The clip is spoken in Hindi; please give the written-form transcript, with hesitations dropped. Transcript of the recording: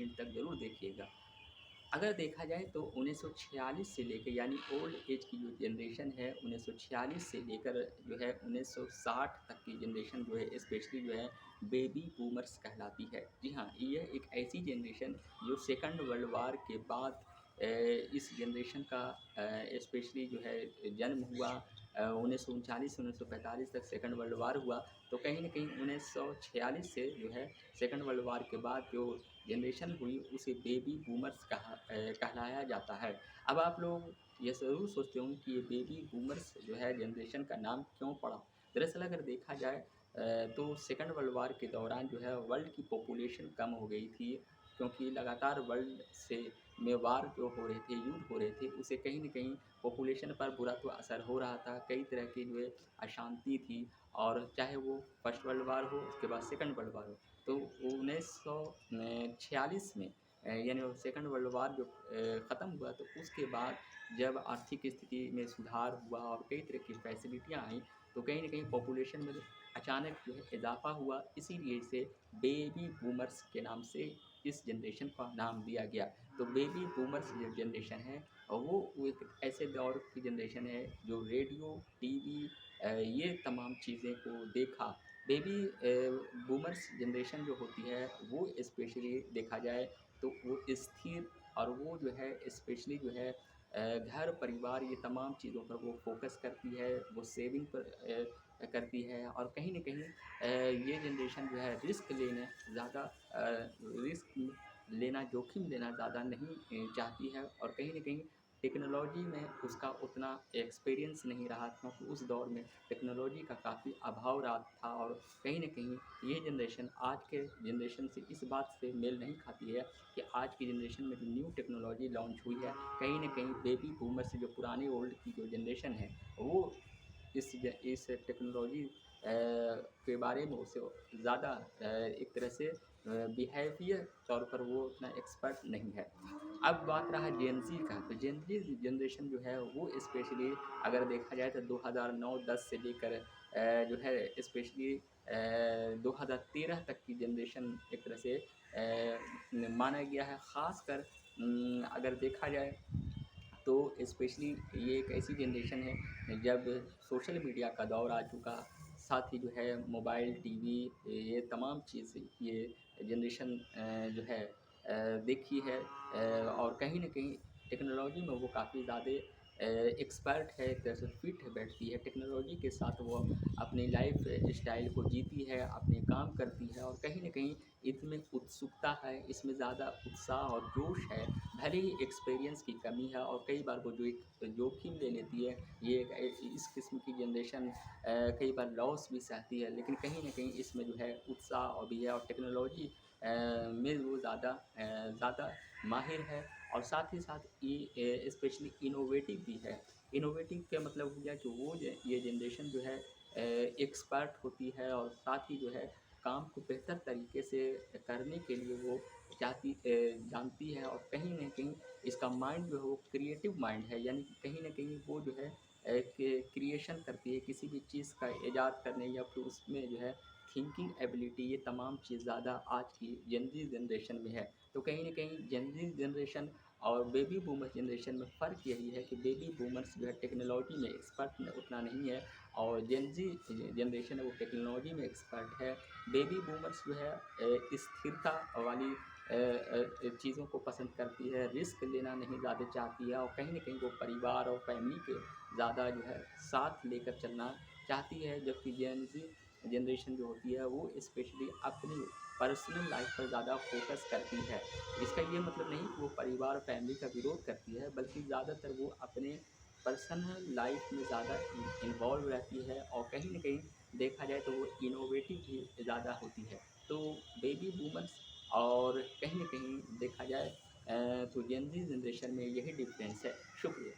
एंड तक ज़रूर देखिएगा। अगर देखा जाए तो 1946 से लेके यानी ओल्ड एज की जो जनरेशन है 1946 से लेकर जो है 1960 तक की जनरेशन जो है स्पेशली जो है बेबी बूमर्स कहलाती है। जी हाँ, ये एक ऐसी जनरेशन जो सेकंड वर्ल्ड वार के बाद इस जनरेशन का स्पेशली जो है जन्म हुआ। 1939 से 1945 तक सेकंड वर्ल्ड वार हुआ, तो कहीं न कहीं 1946 से जो है सेकंड वर्ल्ड वार के बाद जो जनरेशन हुई उसे बेबी बूमर्स कहलाया जाता है। अब आप लोग ये ज़रूर सोचते होंगे कि ये बेबी बूमर्स जो है जनरेशन का नाम क्यों पड़ा? दरअसल अगर देखा जाए तो सेकंड वर्ल्ड वार के दौरान जो है वर्ल्ड की पॉपुलेशन कम हो गई थी, क्योंकि लगातार वर्ल्ड से में वार जो हो रहे थे, युद्ध हो रहे थे, उससे कहीं न कहीं पॉपुलेशन पर बुरा तो असर हो रहा था। कई तरह की जो है अशांति थी, और चाहे वो फर्स्ट वर्ल्ड वार हो, उसके बाद सेकंड वर्ल्ड वार हो। तो 1946 में यानी वो सेकंड वर्ल्ड वार जो ख़त्म हुआ, तो उसके बाद जब आर्थिक स्थिति में सुधार हुआ और कई तरह की फैसिलिटियाँ आईं, तो कहीं न कहीं पॉपुलेशन में अचानक जो है इज़ाफ़ा हुआ। इसीलिए इसे बेबी बूमर्स के नाम से इस जनरेशन का नाम दिया गया। तो बेबी बूमर्स जो जनरेशन है वो एक ऐसे दौर की जनरेशन है जो रेडियो, टीवी ये तमाम चीज़ें को देखा। बेबी बूमर्स जनरेशन जो होती है वो स्पेशली देखा जाए तो वो स्थिर, और वो जो है स्पेशली जो है घर परिवार ये तमाम चीज़ों पर वो फ़ोकस करती है, वो सेविंग पर करती है, और कहीं न कहीं ये जनरेशन जो है रिस्क लेना, जोखिम लेना ज़्यादा नहीं चाहती है, और कहीं न कहीं टेक्नोलॉजी में उसका उतना एक्सपीरियंस नहीं रहा, क्योंकि उस दौर में टेक्नोलॉजी का काफ़ी अभाव रहा था, और कहीं न कहीं ये जनरेशन आज के जनरेशन से इस बात से मेल नहीं खाती है कि आज की जनरेशन में जो न्यू टेक्नोलॉजी लॉन्च हुई है, कहीं न कहीं बेबी बूमर से जो पुरानी ओल्ड की जो जनरेशन है, वो इस टेक्नोलॉजी के बारे में उसे ज़्यादा एक तरह से बिहेवियर तौर पर वो उतना एक्सपर्ट नहीं है। अब बात रहा जेन ज़ी का, तो जेन ज़ी जनरेशन जो है वो स्पेशली अगर देखा जाए तो 2009-10 से लेकर जो है स्पेशली 2013 तक की जनरेशन एक तरह से माना गया है। ख़ासकर अगर देखा जाए तो स्पेशली ये एक ऐसी जनरेशन है जब सोशल मीडिया का दौर आ चुका, साथ ही जो है मोबाइल, टीवी ये तमाम चीज़ ये जनरेशन जो है देखी है, और कहीं न कहीं टेक्नोलॉजी में वो काफ़ी ज़्यादा एक्सपर्ट है, एक तरह से फिट बैठती है। टेक्नोलॉजी के साथ वो अपनी लाइफ़ स्टाइल को जीती है, अपने काम करती है, और कहीं न कहीं इसमें उत्सुकता है, इसमें ज़्यादा उत्साह और जोश है। भले ही एक्सपीरियंस की कमी है, और कई बार वो जो एक जोखिम ले लेती है, ये एक इस किस्म की जनरेशन कई बार लॉस भी सहती है, लेकिन कहीं न कहीं इसमें जो है उत्साह और भी है, और टेक्नोलॉजी में वो ज़्यादा माहिर है, और साथ ही साथ स्पेशली इनोवेटिव भी है। इनोवेटिव का मतलब हो गया कि वो ये जनरेशन जो है एक्सपर्ट होती है, और साथ ही जो है काम को बेहतर तरीके से करने के लिए वो जानती है, और कहीं न कहीं इसका माइंड जो है वो क्रिएटिव माइंड है, यानी कि कहीं न कहीं वो जो है क्रिएशन करती है किसी भी चीज़ का इजाद करने, या फिर उसमें जो है थिंकिंग एबिलिटी, ये तमाम चीज़ ज़्यादा आज की जेन ज़ी जनरेशन में है। तो कहीं न कहीं जेन ज़ी जनरेशन और बेबी बूमर जनरेशन में फ़र्क यही है कि बेबी बूमर्स जो है टेक्नोलॉजी में एक्सपर्ट उतना नहीं है, और जेन ज़ी जनरेशन है वो टेक्नोलॉजी में एक्सपर्ट है। बेबी बूमर्स जो है स्थिरता वाली चीज़ों को पसंद करती है, रिस्क लेना नहीं ज़्यादा चाहती है, और कहीं न कहीं वो परिवार और फैमिली के ज़्यादा जो है साथ लेकर चलना चाहती है। जबकि जेन ज़ी जनरेशन जो होती है वो स्पेशली अपनी पर्सनल लाइफ़ पर ज़्यादा फ़ोकस करती है। इसका ये मतलब नहीं कि वो परिवार और फैमिली का विरोध करती है, बल्कि ज़्यादातर वो अपने पर्सनल लाइफ़ में ज़्यादा इन्वॉल्व रहती है, और कहीं न कहीं देखा जाए तो वो इनोवेटिव भी ज़्यादा होती है। तो बेबी बूमर्स और कहीं न कहीं देखा जाए तो जेन ज़ी जनरेशन में यही डिफ़रेंस है। शुक्रिया।